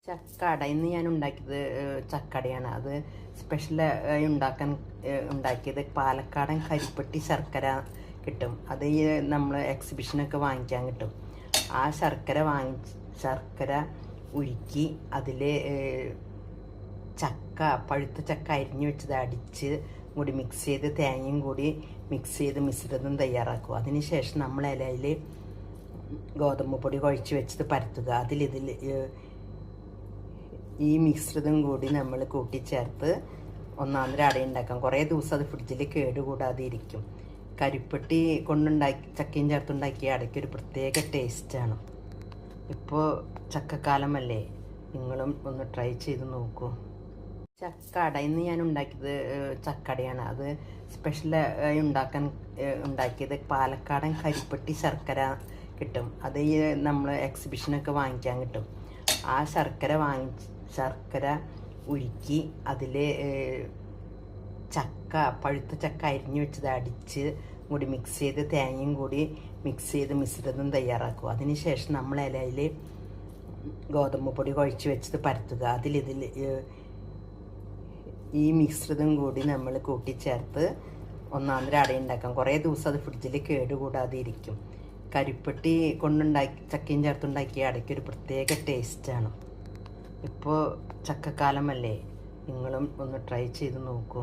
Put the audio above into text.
ചക്കട ഇന്ന് ഞാൻ ഉണ്ടാക്കിയത് ചക്കടയാണ്. അത് സ്പെഷ്യൽ ഉണ്ടാക്കിയത് പാലക്കാടൻ കരിപ്പെട്ടി ശർക്കര കിട്ടും. അത് നമ്മൾ എക്സിബിഷനൊക്കെ വാങ്ങിക്കാൻ കിട്ടും. ആ ശർക്കര ഉരുക്കി അതിൽ പഴുത്ത ചക്ക അരിഞ്ഞു വെച്ചത് അടിച്ച് കൂടി മിക്സ് ചെയ്ത് തേങ്ങയും കൂടി മിക്സ് ചെയ്ത് മിശ്രിതം തയ്യാറാക്കുക. അതിനുശേഷം നമ്മൾ ഇലയിൽ ഗോതമ്പ് പൊടി കുഴച്ച് വെച്ചത് പരത്തുക. ഈ മിശ്രിതം കൂടി നമ്മൾ കൂട്ടിച്ചേർത്ത് ഒന്നാന്തര അട ഉണ്ടാക്കാം. കുറേ ദിവസം അത് ഫ്രിഡ്ജിൽ കേടുകൂടാതെ ഇരിക്കും. കരിപ്പെട്ടി ചക്കയും ചേർത്തുണ്ടാക്കിയ അടയ്ക്ക് ഒരു പ്രത്യേക ടേസ്റ്റാണ്. ഇപ്പോൾ ചക്കക്കാലമല്ലേ, നിങ്ങളും ഒന്ന് ട്രൈ ചെയ്ത് നോക്കൂ. ചക്കട ഇന്ന് ഞാൻ ഉണ്ടാക്കിയത് ചക്കടയാണ്. അത് സ്പെഷ്യൽ ഉണ്ടാക്കിയത് പാലക്കാടൻ കരിപ്പെട്ടി ശർക്കര കിട്ടും. അത് നമ്മൾ എക്സിബിഷനൊക്കെ വാങ്ങിക്കാൻ കിട്ടും. ആ ശർക്കര ഉരുക്കി അതിൽ പഴുത്ത ചക്ക അരിഞ്ഞു വെച്ചത് അടിച്ച് കൂടി മിക്സ് ചെയ്ത് തേങ്ങയും കൂടി മിക്സ് ചെയ്ത് മിശ്രിതം തയ്യാറാക്കുക. അതിനുശേഷം നമ്മൾ ഇലയിൽ ഗോതമ്പ് പൊടി കുഴച്ച് വെച്ചത് പരത്തുക. ഈ മിശ്രിതം കൂടി നമ്മൾ കൂട്ടിച്ചേർത്ത് ഒന്നാന്തര അട ഉണ്ടാക്കാം. കുറേ ദിവസം അത് ഫ്രിഡ്ജിൽ കേടുകൂടാതെ ഇരിക്കും. കരിപ്പെട്ടി ചക്കയും ചേർത്തുണ്ടാക്കിയ അടയ്ക്ക് ഒരു പ്രത്യേക ടേസ്റ്റാണ്. ഇപ്പോൾ ചക്കക്കാലമല്ലേ, നിങ്ങളും ഒന്ന് ട്രൈ ചെയ്ത് നോക്കൂ.